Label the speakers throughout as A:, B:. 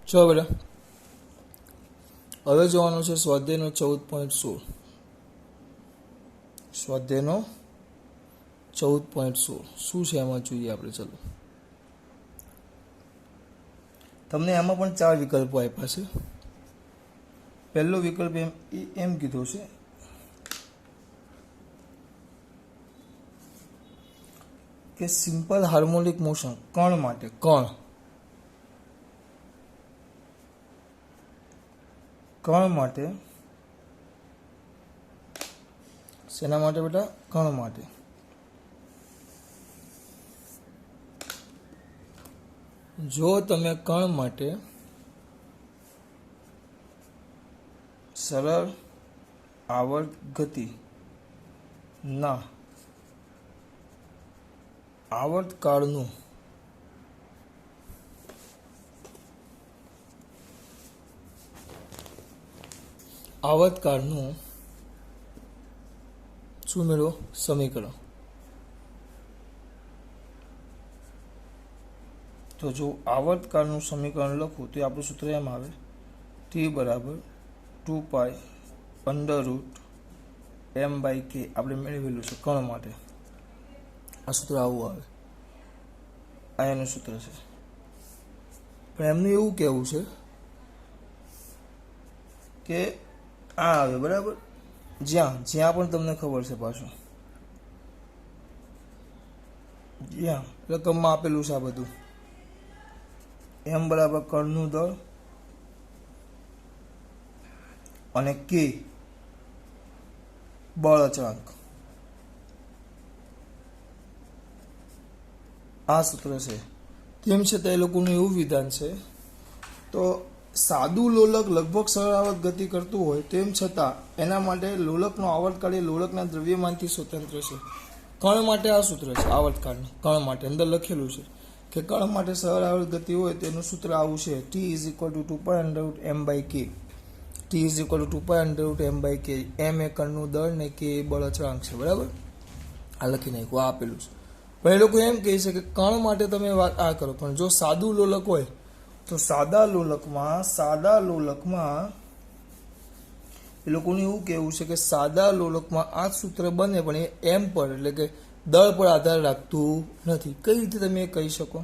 A: चलो बेटा હવે જોવાનું છે સ્વાધ્યાયનો 14.16 સ્વાધ્યાયનો 14.16 શું છે એમાં જોઈએ આપણે. ચલો તમને આમાં પણ 4 વિકલ્પો આપ્યા છે. પહેલો વિકલ્પ એમ કીધો છે કે સિમ્પલ હાર્મોનિક મોશન કણ માટે કણ માટે શેના માટે બેટા? કણ માટે. જો તમે કણ માટે સરળ આવર્ત ગતિ ના આવર્તકાળનું શું મેળવો? સમીકરણ. તો જો આવર્તકાળનું સમીકરણ લખું તો આપણું સૂત્ર એમ આવે t બરાબર 2π √m/k આપણે મેળવેલું છે કણ માટે. આ સૂત્ર આવું આવે, આ એનું સૂત્ર છે. પણ એમનું એવું કહેવું છે કે આ આવે બરાબર જ્યાં પણ તમને ખબર છે પાછું જ્યાં રકમમાં આપેલું છે આ બધું. m બરાબર કણનું દળ અને k બળ અચળાંક. આ સૂત્ર છે. તેમ છતાં એ લોકોનું એવું વિધાન છે તો સાદું લોલક લગભગ સરળ આવર્ત ગતિ કરતું હોય તેમ છતાં એના માટે લોલકનો આવર્તકાળ એ લોલકના દ્રવ્યમાનથી સ્વતંત્ર છે. કણ માટે આ સૂત્ર છે આવર્તકાળનું. કણ માટે અંદર લખેલું છે કે કણ માટે સરળ આવર્ત ગતિ હોય તેનું સૂત્ર આવું છે t = 2π √m/k. t = 2π √m/k. m એ કણનું દળ ને k એ બળ અચળાંક છે. બરાબર, આ લખી નાખ્યું, આ આપેલું છે. પણ એ લોકો એમ કહે છે કે કણ માટે તમે વાત આ કરો, પણ જો સાદું લોલક હોય તો સાદા લોલકમાં એ લોકોનું એવું કહેવું છે કે સાદા લોલકમાં આ સૂત્ર બને પણ એ એમ પર એટલે કે દળ પર આધાર રાખતું નથી. કઈ રીતે તમે એ કહી શકો?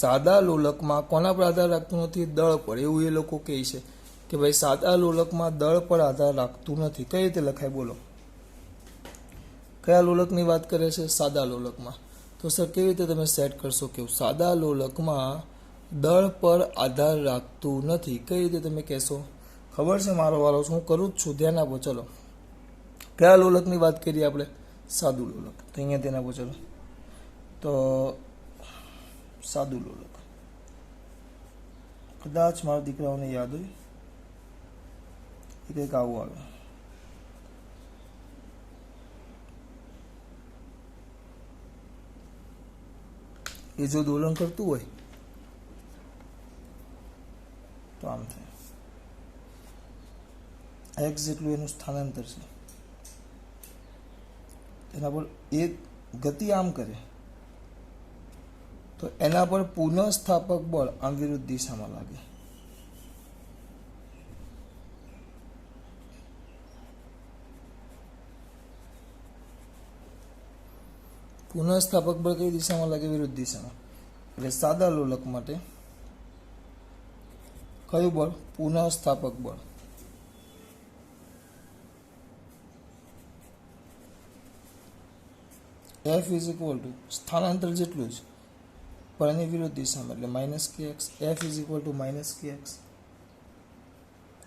A: સાદા લોલકમાં કોના પર આધાર રાખતું નથી? દળ પર. એવું એ લોકો કહે છે કે ભાઈ સાદા લોલકમાં દળ પર આધાર રાખતું નથી. કઈ રીતે લખાય બોલો? કયા લોલકની વાત કરે છે? સાદા લોલકમાં. તો સર કેવી રીતે તમે સેટ કરશો કે સાદા લોલકમાં દળ પર આધાર રાખતું નથી? કઈ રીતે તમે કહેશો? ખબર છે મારો વારો હું કરું જ છું, ધ્યાન આપો. ચલો કયા લોલકની વાત કરીએ આપણે? સાદું લોલક. તો અહીંયા ધ્યાન આપો. ચલો તો સાદું લોલક કદાચ મારા દીકરાઓને યાદ હોય એ કંઈક આવું આવે. એ જો દોલન કરતું હોય તો આમ થાય. x જેટલું એનું સ્થાનાંતર છે, એના પર એ ગતિ આમ કરે તો એના પર પુનઃસ્થાપક બળ આમ વિરુદ્ધ દિશામાં લાગે. પુનઃસ્થાપક બળ કઈ દિશામાં લાગે? વિરુદ્ધ દિશામાં. એટલે સાદા લોલક માટે કયું બળ? પુનઃસ્થાપક બળ. F = સ્થાનાંતર જેટલું જ પણ એની વિરુદ્ધ દિશામાં એટલે -kx. F = -kx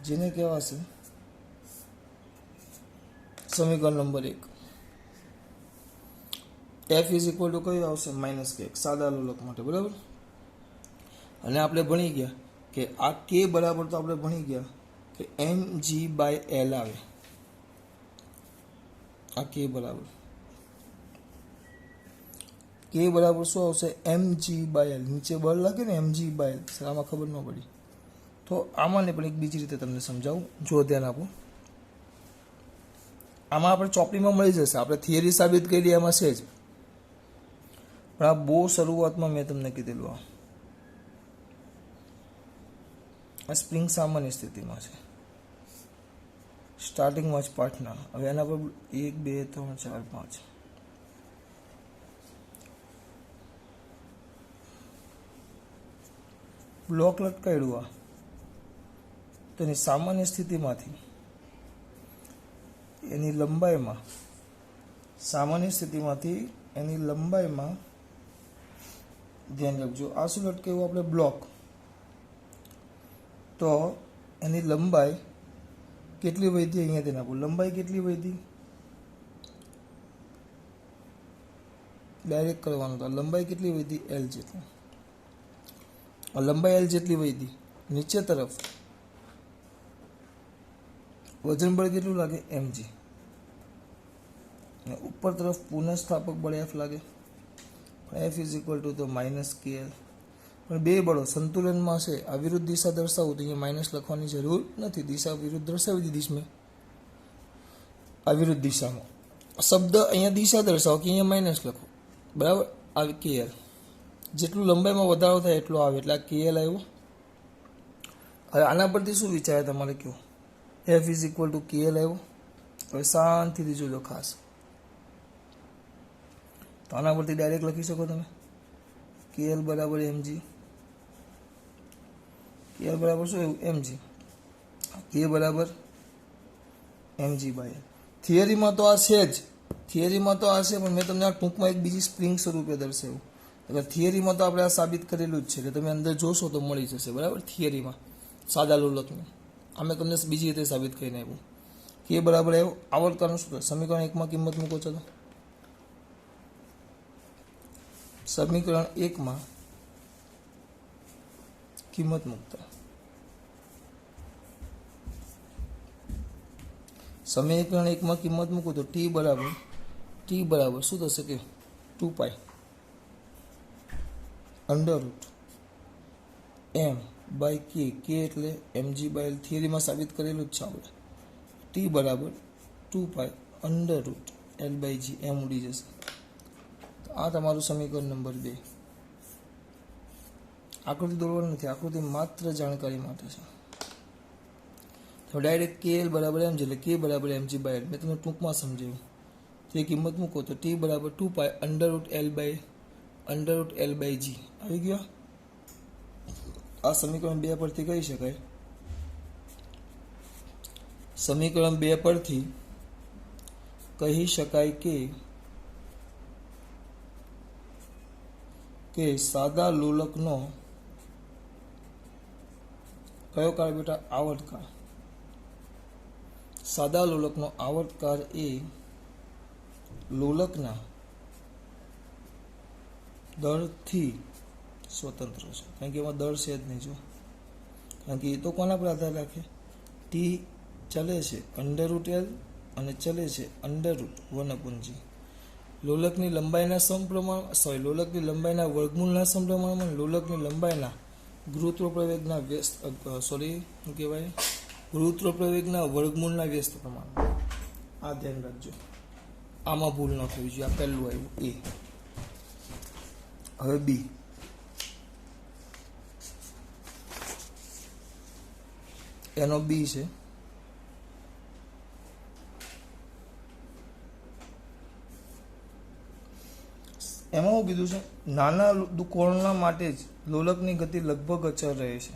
A: જેને કહેવાશે સમીકરણ નંબર 1. F = કયું આવશે? -kx સાદા લોલક માટે. બરાબર. અને આપણે ભણી ગયા કે આ k બરાબર તો આપણે ભણી ગયા કે mg/l આવે. આ k બરાબર શું આવશે? mg/l. નીચે બળ લાગે ને mg/l. આમાં ખબર ન પડી તો આમાંને પણ એક બીજી રીતે તમને સમજાવું. જો ધ્યાન આપો. આમાં આપણે ચોપડીમાં મળી જશે. આપણે થિયરી સાબિત કરી એમાં છે જ, પણ આ બહુ શરૂઆતમાં મેં તમને કીધેલું. આ સ્પ્રિંગ સામાન્ય સ્થિતિમાં છે, સ્ટાર્ટિંગમાં જ પાર્ટના. હવે એના પર 1 2 3 4 5 બ્લોક લટકાડ્યું. આ તો એની સામાન્ય સ્થિતિમાંથી એની લંબાઈમાં, સામાન્ય સ્થિતિમાંથી એની લંબાઈમાં ધ્યાન રાખજો. આ શું લટકાવ્યું આપણે? બ્લોક. તો એની લંબાઈ કેટલી વધી? અહીંયા તેને આપું. લંબાઈ કેટલી વધી? ડાયરેક્ટ કરવાનું. તો લંબાઈ કેટલી વધી? L જેટલી. લંબાઈ L જેટલી વધી. નીચે તરફ વજન બળ કેટલું લાગે? mg. અને ઉપર તરફ પુનઃસ્થાપક બળ F લાગે. F ઇઝ ઇક્વલ ટુ તો માઇનસ KL. પણ બે બળો સંતુલનમાં છે. આ વિરુદ્ધ દિશા દર્શાવું તો અહીંયા માઇનસ લખવાની જરૂર નથી. દિશા વિરુદ્ધ દર્શાવી દીધી છે મેં. આ વિરુદ્ધ દિશામાં શબ્દ અહીંયા દિશા દર્શાવો કે અહીંયા માઇનસ લખો, બરાબર. આવે KL. જેટલું લંબાઈમાં વધારો થાય એટલો આવે, એટલે આ KL આવ્યો. હવે આના પરથી શું વિચારે તમારે કહો? F is equal two KL આવ્યો. હવે શાંતિથી જોજો ખાસ. તો આના પરથી ડાયરેક્ટ લખી શકો તમે KL બરાબર mg. KL બરાબર શું એવું? mg. K બરાબર mg બાય. થિયરીમાં તો આ છે જ, થિયરીમાં તો આ છે, પણ મેં તમને આ ટૂંકમાં એક બીજી સ્પ્રિંગ સ્વરૂપે દર્શાવ્યું. એટલે થિયરીમાં તો આપણે આ સાબિત કરેલું જ છે કે તમે અંદર જોશો તો મળી જશે, બરાબર. થિયરીમાં સાદા લોલકનું અમે તમને બીજી રીતે સાબિત કરીને આપ્યું. K બરાબર આવ્યો. આવર્તનું શું? સમીકરણ 1 માં કિંમત મૂકો. ચાલો સમીકરણ 1 માં કિંમત મૂકતા સમીકરણ 1 માં કિંમત મૂકો તો t બરાબર શું થશે કે 2π under root m by k એટલે mg બાય l. થિયરીમાં સાબિત કરેલું જ છે આપણે. t બરાબર 2π under root l by g. m ઉડી જશે. તો આ તમારું સમીકરણ નંબર 2. આકૃતિ દોરવાની નથી, આકૃતિ માત્ર જાણકારી માટે છે. તો ડાયરેક્ટ KL બરાબર mg એટલે k બરાબર mg બાય l. મેં તમને ટૂંકમાં સમજાવ્યું. તે કિંમત મૂકો તો t બરાબર 2π under root l by g આવી ગયો. આ સમીકરણ 2 પરથી કહી શકાય, સમીકરણ 2 પરથી કહી શકાય કે સાદા લોલકનો કયો કાળ બેટા? આવર્તકાળ. સાદા લોલકનો આવર્તકાળ એ લોલકના દળથી સ્વતંત્ર છે. કારણ કે એમાં દળ છે જ નહીં. જો કારણ કે એ તો કોના પર આધાર રાખે? t ચલે છે અંડર રૂટ l અને ચલે છે અંડર રૂટ 1/g. લોલકની લંબાઈના સમપ્રમાણ લોલકની લંબાઈના વર્ગમૂળના સમપ્રમાણમાં, લોલકની લંબાઈના ગુરુત્વ પ્રવેગના વ્યસ્ત શું કહેવાય? ગુરુત્વ પ્રવેગના વર્ગમૂળના વ્યસ્ત પ્રમાણ. આ ધ્યાન રાખજો, આમાં ભૂલ ન થવી જોઈએ. આ પહેલું આવ્યું A. હવે B. એનો B છે. એમાં શું કીધું છે? નાના કોણના માટે જ લોલકની ગતિ લગભગ અચળ રહે છે.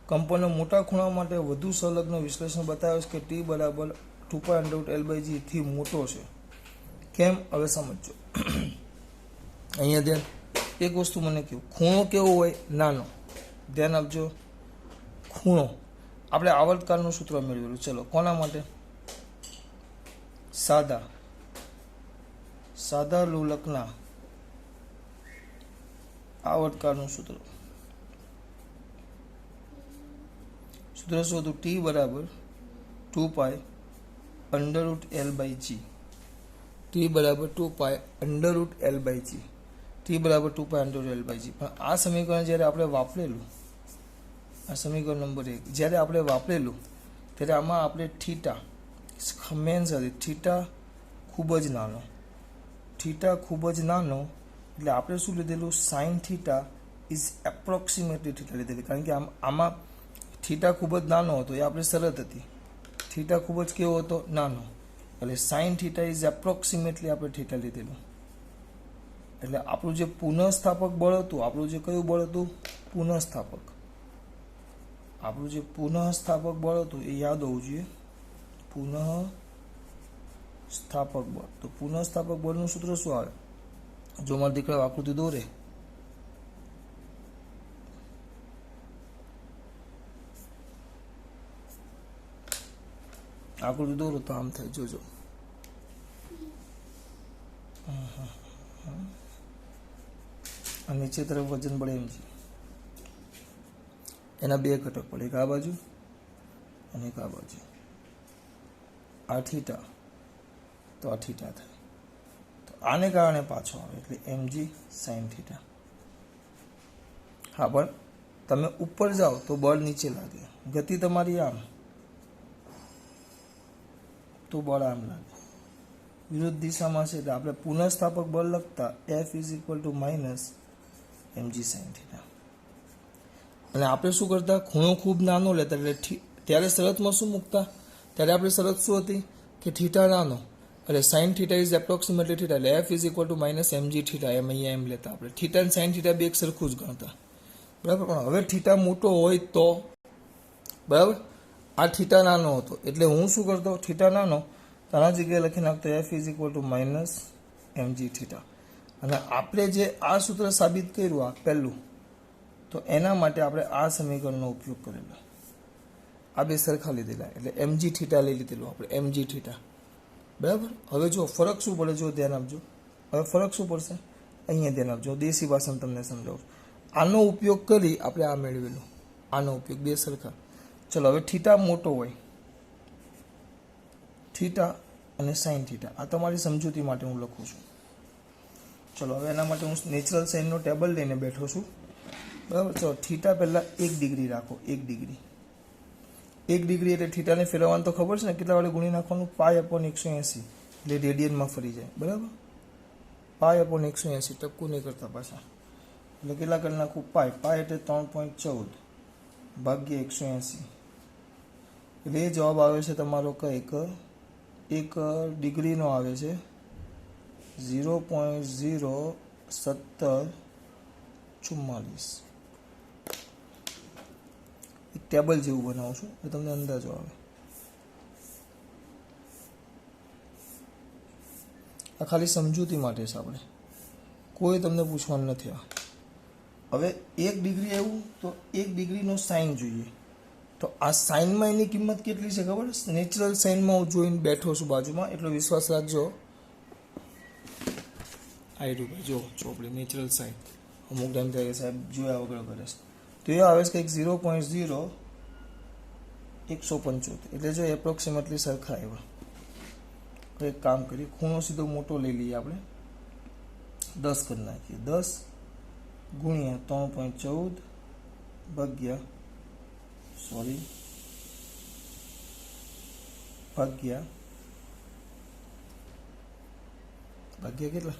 A: કંપનનો મોટા ખૂણા માટે વધુ સંલગ્ન વિશ્લેષણ બતાવે છે કે t બરાબર 2π under root l by g થી મોટો છે. કેમ? હવે સમજો. અહીંયા ધ્યાન, એક વસ્તુ મને કહ્યું, ખૂણો કેવો હોય? નાનો. ધ્યાન આપજો, ખૂણો. આપણે આવર્તકાળનું સૂત્ર મેળવેલું. ચલો કોના માટે? સાદા લોલકના આવર્તકાળનું સૂત્ર શું હતું? t બરાબર 2π under root l by g. t બરાબર 2π under root l by g. t બરાબર 2π under root l by g. પણ આ સમીકરણ જ્યારે આપણે વાપરેલું, આ સમીકરણ નંબર 1 જ્યારે આપણે વાપરેલું ત્યારે આમાં આપણે થીટા મેન સાથે થીટા ખૂબ જ નાનો એટલે આપણે શું લીધેલું? Sine theta is approximately theta લીધેલી. કારણ કે આમાં થીટા ખૂબ જ નાનો હતો, એ આપણે શરત હતી. થીટા ખૂબ જ કેવો હતો? નાનો. એટલે સાઇન થીટા ઇઝ એપ્રોક્સિમેટલી આપણે થીટા લીધેલું. એટલે આપણું જે પુનઃસ્થાપક બળ હતું, આપણું જે કયું બળ હતું? પુનઃસ્થાપક. આપણું જે પુનઃસ્થાપક બળ હતું એ યાદ હોવું જોઈએ. પુનઃસ્થાપક બળ. તો પુનઃસ્થાપક બળનું સૂત્ર શું આવે? જો મારા દીકરા આકૃતિ દોરે, આકૃતિ દોરો તો આમ થાય, જોજો. આ નીચે તરફ વજન બળે એમ છે. એના બે ઘટક પડે, એક આ બાજુ અને એક આ બાજુ. આ થીટા તો આ થીટા થાય, તો આને કારણે પાછો આવે એટલે mg sin થીટા. હા, પણ તમે ઉપર જાઓ તો બળ નીચે લાગે. ગતિ તમારી આમ તો બળ આમ લાગે. વિરુદ્ધ દિશામાં છે એટલે આપણે પુનઃસ્થાપક બળ લખતા F = -mg sin થીટા. અને આપણે શું કરતા? ખૂણો ખૂબ નાનો લેતા. એટલે ત્યારે શરતમાં શું મૂકતા? ત્યારે આપણે શરત શું હતી કે થીટા નાનો એટલે sine theta is approximately theta, એટલે F = -mg થીટા. એમ અહીંયા એમ લેતા આપણે. થીટા અને સાઇન થીટા બે એક સરખું જ ગણતા. બરાબર. પણ હવે થીટા મોટો હોય તો, બરાબર, આ થીટા નાનો હતો એટલે હું શું કરતો? થીટા નાનો આના જગ્યાએ લખી નાખતો F = -mg થીટા. અને આપણે જે આ સૂત્ર સાબિત કર્યું, આ પહેલું, તો એના માટે આપણે આ સમીકરણનો ઉપયોગ કરેલો. આ બે સરખા લીધેલા એટલે mg થીટા લઈ લીધેલું આપણે, mg થીટા. બરાબર. હવે જો ફરક શું પડે, જો ધ્યાન આપજો. હવે ફરક શું પડશે? અહીંયા ધ્યાન આપજો. દેશી ભાષામાં તમને સમજાવું. આનો ઉપયોગ કરી આપણે આ મેળવેલું. આનો ઉપયોગ, બે સરખા. ચલો, હવે થીટા મોટો હોય, થીટા અને સાઇન થીટા, આ તમારી સમજૂતી માટે હું લખું છું. ચલો, હવે એના માટે હું નેચરલ સાઇનનો ટેબલ લઈને બેઠો છું. બરાબર. ચલો, થીટા પહેલાં 1 ડિગ્રી રાખો. 1 ડિગ્રી. 1 ડિગ્રી એટલે થીટાને ફેરવવાનું તો ખબર છે ને, કેટલા વડે ગુણી નાખવાનું? π/180 એટલે રેડિયનમાં ફરી જાય. બરાબર. π/180 ટપકું નહીં કરતા પાછા. એટલે કેટલા કરી નાખું? π એટલે 3.14 ભાગ્યા 180. એટલે એ જવાબ આવે છે તમારો કંઈક 1 ડિગ્રીનો આવે છે 0.01744. એક ટેબલ જેવું બનાવું છું એટલે તમને અંદાજો આવે. આ ખાલી સમજૂતી માટે છે, આપણે કોઈ તમને પૂછવાનું નથી. હવે 1 ડિગ્રી એવું તો 1 ડિગ્રીનો સાઇન જોઈએ. તો આ સાઇનમાં એની કિંમત કેટલી છે ખબર? નેચરલ સાઇનમાં હું જોઈને બેઠો છું બાજુમાં, એટલો વિશ્વાસ રાખજો. આયરું ભાઈ, જો આપણે નેચરલ સાઇન અમુક ટાઈમ થાય સાહેબ જોયા વગર કરે છે. તો એ આવે છે કંઈક 0.0175. એટલે જો એપ્રોક્સિમેટલી સરખા આવ્યા. તો એક કામ કરીએ, ખૂણો સીધો મોટો લઈ લઈએ આપણે, 10 કરી નાખીએ. 10 ગુણ્યા 3.14 ભાગ્યા કેટલા?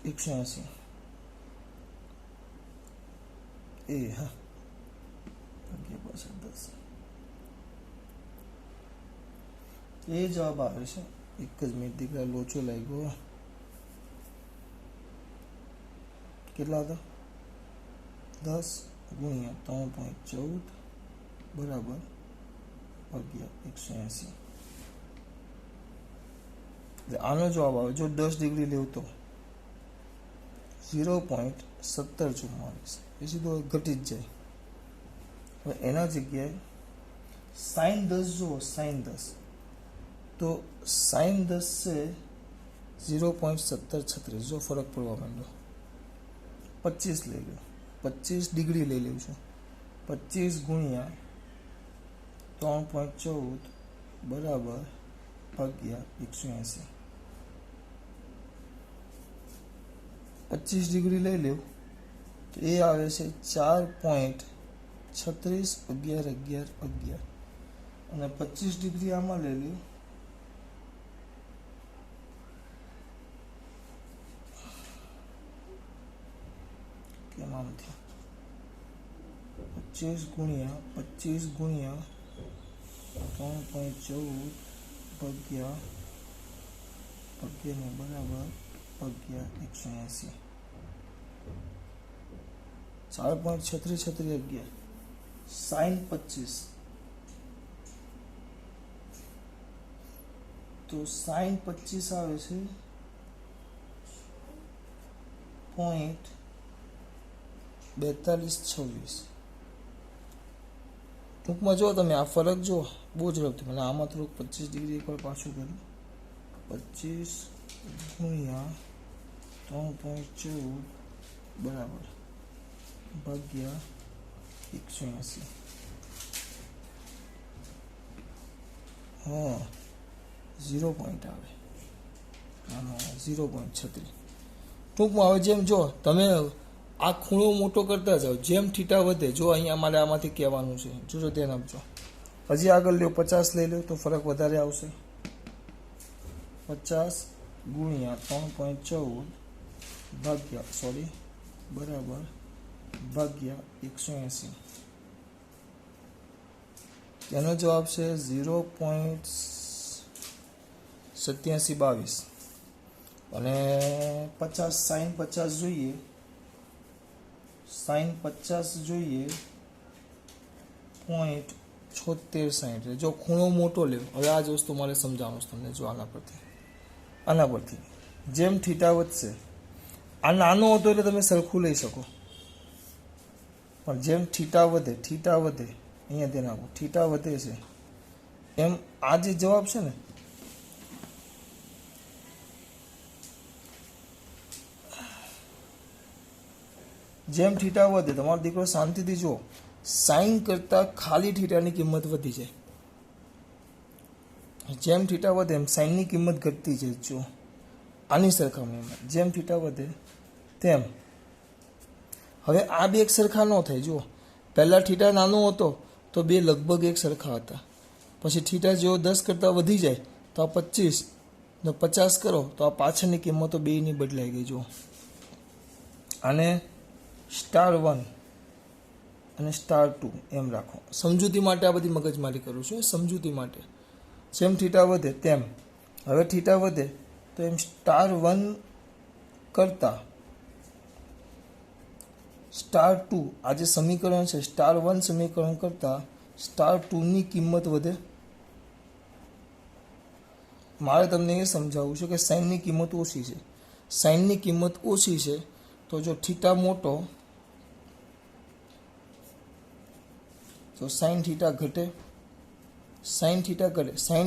A: 180. હા, ભાગ્યા પાછળ 10. એ જવાબ આવે છે. એક જ મિનિટ દીકરા, લોચો લાગ્યો. કેટલા હતા? 10 ગુણ્યા 3.14 બરાબર ભાગ્યા 180. એટલે આનો જવાબ આવે, જો 10 ડિગ્રી લેવું તો 0.1744. એ સીધો ઘટી જ જાય. હવે એના જગ્યાએ સાઇન 10 જુઓ, સાઇન 10 તો સાઇન 10 છે 0.1736. જો ફરક પડવા માંડ્યો, 25 લઈ લો, 25 ડિગ્રી લઈ લઉં છું. 25 ગુણ્યા 3.14 બરાબર ભાગ્યા 180. 25 ડિગ્રી લઈ લો તો એ આવે છે 4.361111. અને 25 ડિગ્રી આમાં લઈ લો કેમ આમ થયું? 25 ગુણ્યા 3.14 ભાગ્યા 11 બરાબર ભાગ્યા 180. 4.36 સાઈન 25 તો સાઈન 25 આવે છે 0.4226. ટૂંકમાં જો તમે આ ફરક જો બહુ ઝડપથી મને આમાં થોડુંક 25 ડિગ્રી એકવાર પાછું કરું. 25 ગુણ્યા 3.14 બરાબર ભાગ્યા 180. હા 0 પોઈન્ટ આવે. આમાં 0.36. ટૂંકમાં હવે જેમ જો તમે આ ખૂણો મોટો કરતા જાઓ, જેમ થીટા વધે, જો અહીંયા મારે આમાંથી કહેવાનું છે, જોજો ધ્યાન આપજો. હજી આગળ લ્યો 50 લઈ લો તો ફરક વધારે આવશે. 50 ગુણ્યા 3.14 બરાબર ભાગ્યા 180. તેનો જવાબ છે 0.8722. અને 50 સાઈન 50 જોઈએ, સાઈન 50 જોઈએ 0.7660. જો ખૂણો મોટો લેવો, હવે આ જ વસ્તુ મારે સમજાવવાનું છે તમને. જો આના પરથી જેમ થીટા વધશે, આ નાનો હતો એટલે તમે સરખું લઈ શકો, પણ જેમ થીટા વધે અહીંયા ધ્યાન આપો, થીટા વધે છે એમ આ જે જવાબ છે ને, જેમ થીટા વધે, તમારો દીકરો શાંતિથી જુઓ, સાઈન કરતાં ખાલી થીટાની કિંમત વધી જાય. જેમ થીટા વધે એમ સાઈનની કિંમત ઘટતી જાય. જો આની સરખામણીમાં જેમ થીટા વધે તેમ. હવે આ બે એક સરખા ન થાય. જુઓ પહેલાં થીટા નાનો હતો તો બે લગભગ એક સરખા હતા, પછી થીટા જેવો 10 કરતાં વધી જાય તો આ 25 ને 50 કરો તો આ પાછળની કિંમતો બેની બદલાઈ ગઈ. જુઓ આને *1 અને *2 એમ રાખો. સમજૂતી માટે આ બધી મગજમારી કરું છું, સમજૂતી માટે. જેમ થીટા વધે તેમ, હવે થીટા વધે તો એમ *1 કરતાં *2, આ જે સમીકરણ છે *1 સમીકરણ કરતાં *2ની કિંમત વધે. મારે તમને એ સમજાવવું છે કે સાઈનની કિંમત ઓછી છે. સાઈનની કિંમત ઓછી છે તો જો થીટા મોટો તો સાઈન થીટા ઘટે. સાઈન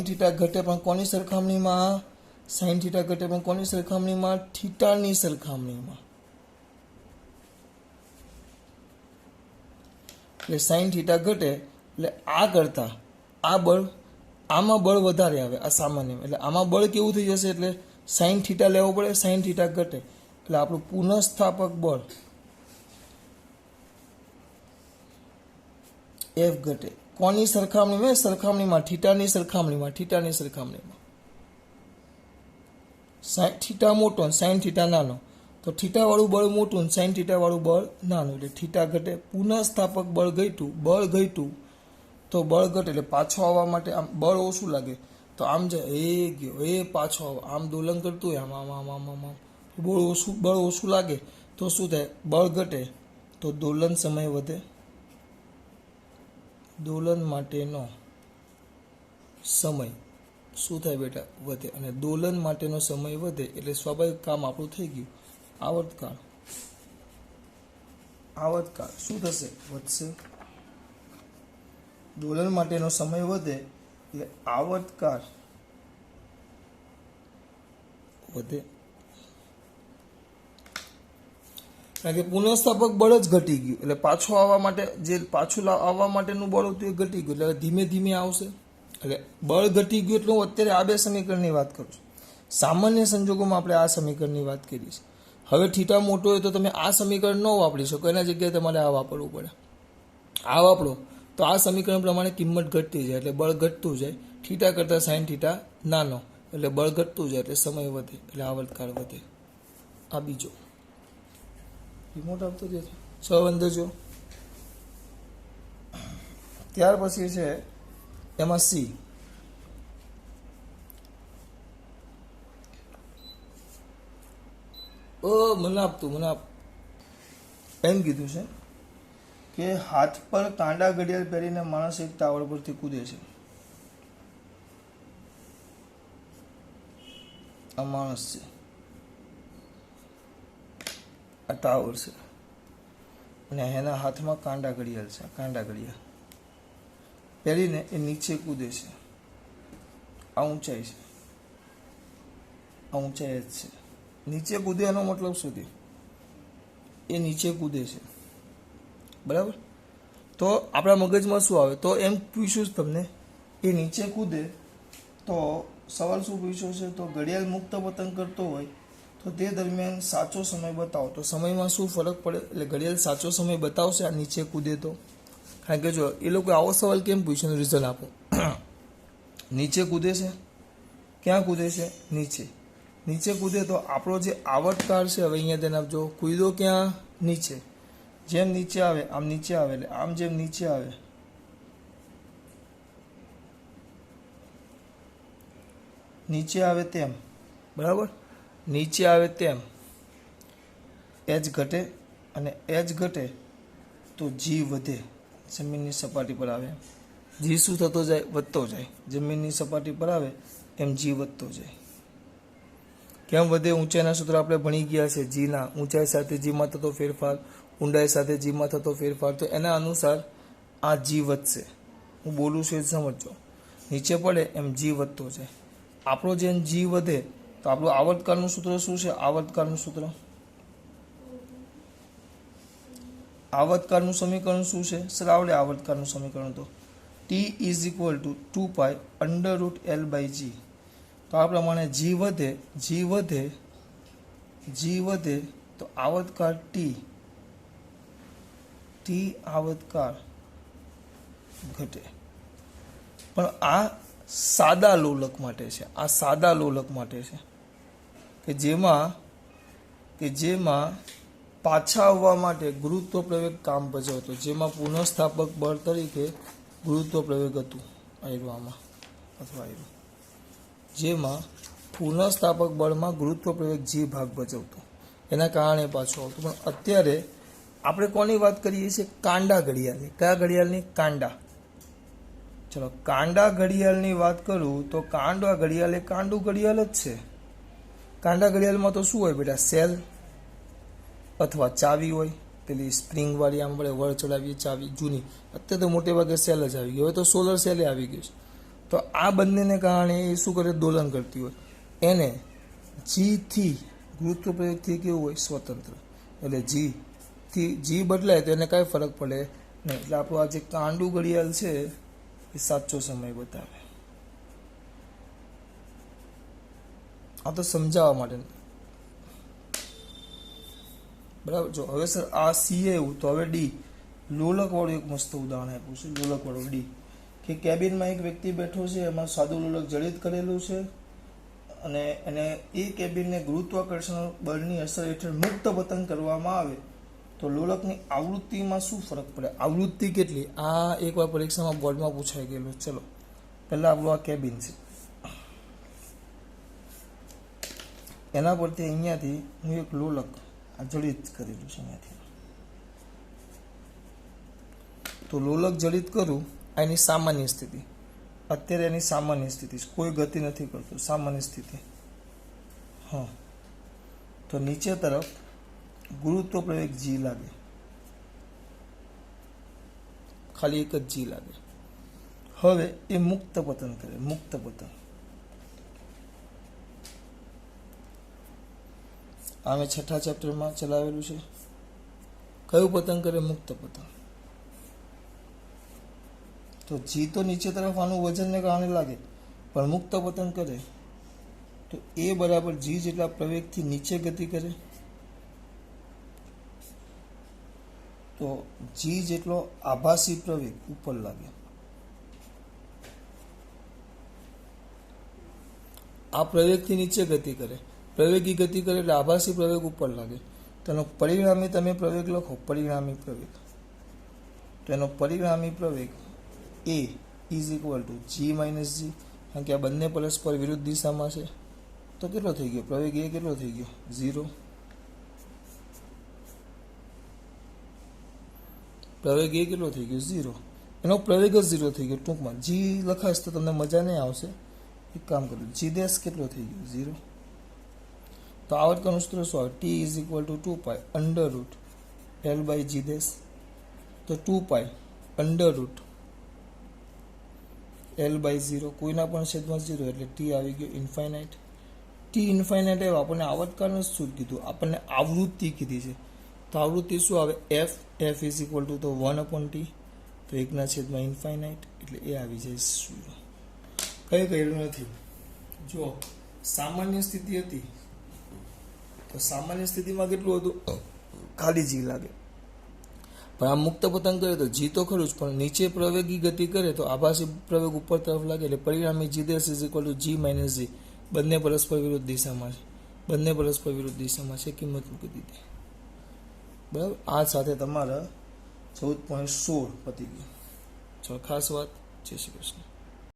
A: થીટા ઘટે પણ કોની સરખામણીમાં? સાઈન થીટા ઘટે પણ કોની સરખામણીમાં? થીટાની સરખામણીમાં. એટલે સાઈન થીટા ઘટે એટલે આ કરતા આ બળ, આમાં બળ વધારે આવે, આ સામાન્ય. એટલે આમાં બળ કેવું થઈ જશે? એટલે સાઈન થીટા લેવો પડે, સાઈન થીટા ઘટે એટલે આપણું પુનઃસ્થાપક બળ F ઘટે. કોની સરખામણીમાં? સરખામણીમાં થીટાની સરખામણીમાં. થીટા મોટો અને સાઈન થીટા નાનો, તો થીટા વાળું બળ મોટું અને સાઈન થીટા વાળું બળ નાનું, એટલે થીટા ઘટે. પુનઃસ્થાપક બળ ઘટ્યું તો બળ ઘટે એટલે પાછો આવવા માટે આમ બળ ઓછું લાગે તો આમ ગયો પાછો આવે, આમ દોલન કરતું હોય, આમ બળ ઓછું લાગે તો શું થાય? બળ ઘટે તો દોલન સમય વધે. દોલન માટેનો સમય શું થાય બેટા? વધે. અને દોલન માટેનો સમય વધે એટલે સ્વાભાવિક કામ આપણું થઈ ગયું. આવર્તકાળ શું થશે? વધશે. દોલન માટેનો સમય વધે એટલે આવર્તકાળ વધે. કારણ કે પુનઃસ્થાપક બળ જ ઘટી ગયું એટલે પાછું આવવા માટેનું બળ હતું એ ઘટી ગયું, એટલે ધીમે ધીમે આવશે. એટલે બળ ઘટી ગયું એટલે હું અત્યારે આ બે સમીકરણની વાત કરું છું. સામાન્ય સંજોગોમાં આપણે આ સમીકરણની વાત કરી છે. હવે થીટા મોટો હોય તો તમે આ સમીકરણ ન વાપરી શકો, એના જગ્યાએ તમારે આ વાપરવું પડે. આ વાપરો તો આ સમીકરણ પ્રમાણે કિંમત ઘટતી જાય એટલે બળ ઘટતું જાય. થીટા કરતાં સાઈન થીટા નાનો એટલે બળ ઘટતું જાય એટલે સમય વધે એટલે આવર્તકાળ વધે. આ બીજો રિમોટ આપતો જશે. 6 અંદર જો ત્યાર પછી છે એમાં સી. મને એમ કીધું છે કે હાથ પર કાંડા ઘડિયાળ પહેરીને માણસ એક ટાવર પરથી કૂદે છે. આ માણસ છે, આ ટાવર છે, અને એના હાથમાં કાંડા ઘડિયાળ છે. કાંડા ઘડિયાળ પહેરીને એ નીચે કૂદે છે. આ ઊંચાઈ છે, આ ઊંચાઈ જ છે. નીચે કૂદે એનો મતલબ શું થયો? એ નીચે કૂદે છે, બરાબર. તો આપણા મગજમાં શું આવે? તો એમ પૂછ્યું જ તમને, એ નીચે કૂદે તો સવાલ શું પૂછ્યો છે? તો ઘડિયાળ મુક્ત પતંગ કરતો હોય તો તે દરમિયાન સાચો સમય બતાવો. તો સમયમાં શું ફરક પડે? એટલે ઘડિયાળ સાચો સમય બતાવશે આ નીચે કૂદે તો. કારણ કે જો એ લોકો આવો સવાલ કેમ પૂછ્યો, રીઝન આપો. નીચે કૂદે છે, ક્યાં કૂદે છે? નીચે. નીચે કૂદે તો આપણો જે આવર્તકાળ છે, હવે અહીંયા તેને આપજો, કૂદો ક્યાં? નીચે. જેમ નીચે આવે આમ નીચે આવે, એટલે આમ જેમ નીચે આવે નીચે આવે તેમ, બરાબર. નીચે આવે તેમ એચ ઘટે, અને એચ ઘટે તો જી વધે, જમીનની સપાટી પર આવે. જી શું થતો જાય? વધતો જાય. જમીનની સપાટી પર આવે એમ જી વધતો જાય. કેમ વધે? ઊંચાઈના સૂત્ર આપણે ભણી ગયા છે. જીના ઊંચાઈ સાથે જીમાં થતો ફેરફાર, ઊંડાઈ સાથે જીમાં થતો ફેરફાર. તો એના અનુસાર આ જી વધશે. હું બોલું છું એ સમજો. નીચે પડે એમ જી વધતો જાય. આપણો જેમ જી વધે તો આપણું આવર્તકાળનું સૂત્ર શું છે? આવર્તકાળનું સૂત્ર, આવર્તકાળનું સમીકરણ શું છે? સર આવડે આવર્તકાળનું સમીકરણ. તો T is equal two 2π√L/g. તો આ પ્રમાણે જી વધે, જી વધે, જી વધે તો આવર્તકાળ ટી, ટી આવર્તકાળ ઘટે. પણ આ સાદા લોલક માટે છે. આ સાદા લોલક માટે છે કે જેમાં પાછા આવવા માટે ગુરુત્વ પ્રવેગ કામ ભજવતો, જેમાં પુનઃસ્થાપક બળ તરીકે ગુરુત્વ પ્રવેગ હતું આમાં, અથવા આવ્યું, જેમાં પુનઃસ્થાપક બળમાં ગુરુત્વ પ્રવેગ જે ભાગ ભજવતો, એના કારણે પાછું આવતું. પણ અત્યારે આપણે કોની વાત કરીએ છીએ? કાંડા ઘડિયાળની. કયા ઘડિયાળની? કાંડા. ચલો, કાંડા ઘડિયાળની વાત કરું તો કાંડા ઘડિયાળ એ કાંડું ઘડિયાળ જ છે. કાંડા ઘડિયાળમાં તો શું હોય બેટા? સેલ અથવા ચાવી હોય. પેલી સ્પ્રિંગ વાળી આમ આપણે વળ ચડાવીએ ચાવી જૂની. અત્યારે તો મોટે ભાગે સેલ જ આવી ગયો. હવે તો સોલર સેલે આવી ગયું છે. તો આ બંનેને કારણે એ શું કરે? દોલન કરતી હોય. એને જીથી, ગુરુત્વ પ્રયોગથી કેવું હોય? સ્વતંત્ર. એટલે જીથી જી બદલાય તો એને કાંઈ ફરક પડે નહીં. એટલે આપણું આ જે કાંડું ઘડિયાળ છે એ સાચો સમય બતાવે. આ તો સમજાવવા માટે, બરાબર. જો હવે સર આ સી એવું, તો હવે ડી, લોલક વાળું એક મસ્ત ઉદાહરણ આપ્યું છે. લોલક વાળું ડી, કે કેબિનમાં એક વ્યક્તિ બેઠો છે, એમાં સાદું લોલક જડિત કરેલું છે, અને એને એ કેબિનને ગુરુત્વાકર્ષણ બળની અસર હેઠળ મુક્ત પતંગ કરવામાં આવે તો લોલકની આવૃત્તિમાં શું ફરક પડે? આવૃત્તિ કેટલી? આ એકવાર પરીક્ષામાં બોર્ડમાં પૂછાઈ ગયેલું. ચલો, પહેલાં આપણું આ કેબિન છે, એના પરથી અહીંયાથી હું એક લોલક આ જડિત કરેલું છે અહીંયાથી. તો લોલક જડિત કરું, આ એની સામાન્ય સ્થિતિ. અત્યારે એની સામાન્ય સ્થિતિ છે, કોઈ ગતિ નથી કરતું, સામાન્ય સ્થિતિ. હા, તો નીચે તરફ ગુરુત્વ પ્રવેગ જી લાગે, ખાલી એક જ જી લાગે. હવે એ મુક્ત પતન કરે. મુક્ત પતન આ મેં 6થા ચેપ્ટરમાં ચલાવેલું છે. કયું પતન કરે? મુક્ત પતન. તો જી તો નીચે તરફ આનું વજનને કારણે લાગે, પણ મુક્ત પતન કરે તો એ બરાબર જી જેટલા પ્રવેગથી નીચે ગતિ કરે, તો જી જેટલો આભાસી પ્રવેગ ઉપર લાગે. આ પ્રવેગથી નીચે ગતિ કરે, પ્રવેગી ગતિ કરે એટલે આભાસી પ્રવેગ ઉપર લાગે. તેનો પરિણામી તમે પ્રવેગ લખો, પરિણામી પ્રવેગ. તો એનો પરિણામી પ્રવેગ એ is equal to g minus g, કારણ કે આ બંને પરસ્પર વિરુદ્ધ દિશામાં છે. તો કેટલો થઈ ગયો પ્રવેગ એ? કેટલો થઈ ગયો? 0. પ્રવેગ એ કેટલો થઈ ગયો? 0. એનો પ્રવેગ જ 0 થઈ ગયો. ટૂંકમાં જી લખાશ તો તમને મજા નહીં આવશે. એક કામ કરું, જી ડેશ કેટલો થઈ ગયો? 0. તો આવર્તનું સૂત્ર શું આવે? T is equal to 2 pi under root L by G dash. તો 2 pi under root L by 0, કોઈના પણ છેદમાં 0, એટલે ટી આવી ગયો ઇન્ફાઇનાઇટ. ટી ઇન્ફાઇનાઇટ આવ્યો. આપણને આવર્તકાળનું શું કીધું? આપણને આવૃત્તિ કીધી છે. તો આવૃત્તિ શું આવે? F. F is equal two તો 1/t, તો 1/, ઇન્ફાઇનાઇટ, એટલે એ આવી જાય 0. કઈ કર્યું નથી. જો સામાન્ય સ્થિતિ હતી તો સામાન્ય સ્થિતિમાં કેટલું હતું? ખાલી જી લાગે. પણ આ મુક્ત પતંગ કરે તો જી તો ખરું જ, પણ નીચે પ્રવેગી ગતિ કરે તો આભાસી પ્રવેગ ઉપર તરફ લાગે, એટલે પરિણામી g dash is equal to g minus g. બંને પરસ્પર વિરુદ્ધ દિશામાં છે. બંને પરસ્પર વિરુદ્ધ દિશામાં છે. કિંમત મૂકી દીધી. બરાબર. આ સાથે તમારા 14.16 પતી ગયું. ચલો, ખાસ વાત. જય શ્રી કૃષ્ણ.